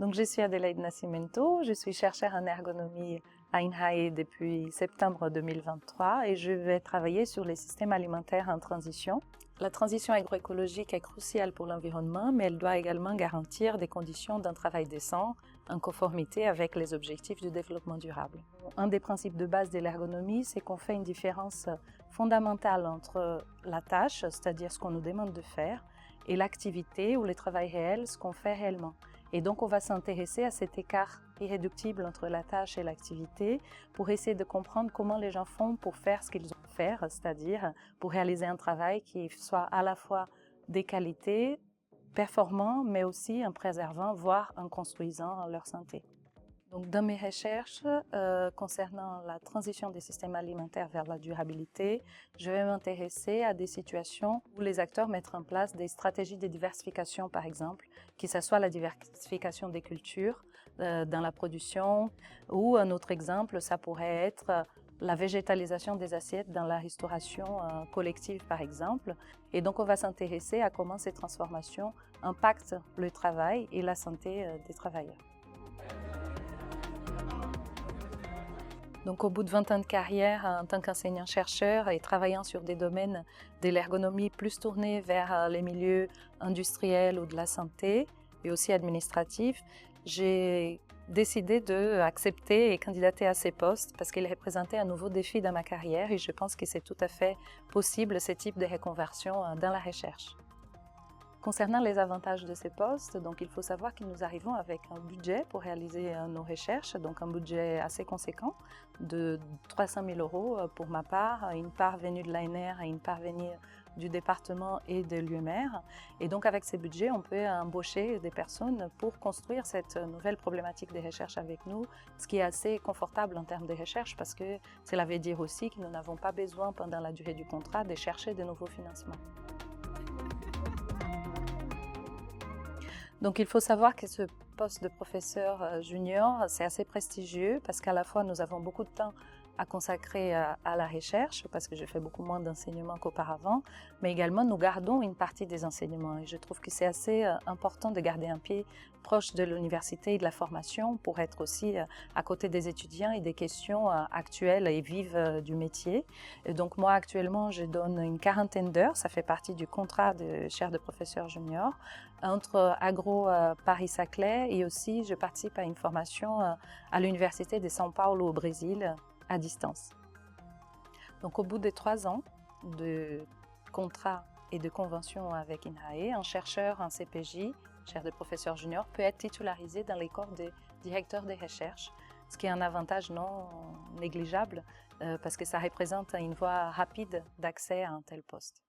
Donc, je suis Adelaide Nascimento, je suis chercheure en ergonomie à INRAE depuis septembre 2023 et je vais travailler sur les systèmes alimentaires en transition. La transition agroécologique est cruciale pour l'environnement, mais elle doit également garantir des conditions d'un travail décent en conformité avec les objectifs du développement durable. Un des principes de base de l'ergonomie, c'est qu'on fait une différence fondamentale entre la tâche, c'est-à-dire ce qu'on nous demande de faire, et l'activité ou le travail réel, ce qu'on fait réellement. Et donc, on va s'intéresser à cet écart irréductible entre la tâche et l'activité pour essayer de comprendre comment les gens font pour faire ce qu'ils ont à faire, c'est-à-dire pour réaliser un travail qui soit à la fois de qualité, performant, mais aussi en préservant, voire en construisant leur santé. Donc, dans mes recherches concernant la transition des systèmes alimentaires vers la durabilité, je vais m'intéresser à des situations où les acteurs mettent en place des stratégies de diversification, par exemple, que ce soit la diversification des cultures dans la production, ou un autre exemple, ça pourrait être la végétalisation des assiettes dans la restauration collective, par exemple. Et donc, on va s'intéresser à comment ces transformations impactent le travail et la santé des travailleurs. Donc, au bout de 20 ans de carrière en tant qu'enseignant-chercheur et travaillant sur des domaines de l'ergonomie plus tournés vers les milieux industriels ou de la santé et aussi administratifs, j'ai décidé d'accepter et candidater à ces postes parce qu'ils représentaient un nouveau défi dans ma carrière et je pense que c'est tout à fait possible ce type de reconversion dans la recherche. Concernant les avantages de ces postes, donc il faut savoir que nous arrivons avec un budget pour réaliser nos recherches, donc un budget assez conséquent de 300 000 € pour ma part, une part venue de l'ANR et une part venue du département et de l'UMR. Et donc avec ces budgets, on peut embaucher des personnes pour construire cette nouvelle problématique des recherches avec nous, ce qui est assez confortable en termes de recherche parce que cela veut dire aussi que nous n'avons pas besoin pendant la durée du contrat de chercher de nouveaux financements. Donc, il faut savoir que ce poste de professeur junior, c'est assez prestigieux parce qu'à la fois, nous avons beaucoup de temps à consacrer à la recherche parce que je fais beaucoup moins d'enseignements qu'auparavant, mais également nous gardons une partie des enseignements et je trouve que c'est assez important de garder un pied proche de l'université et de la formation pour être aussi à côté des étudiants et des questions actuelles et vives du métier. Et donc moi actuellement je donne une quarantaine d'heures, ça fait partie du contrat de chaire de professeur junior entre Agro Paris-Saclay et aussi je participe à une formation à l'université de São Paulo au Brésil à distance. Donc au bout de 3 ans de contrat et de convention avec INRAE, un chercheur en CPJ, chaire de professeur junior, peut être titularisé dans les corps des directeurs de recherche, ce qui est un avantage non négligeable parce que ça représente une voie rapide d'accès à un tel poste.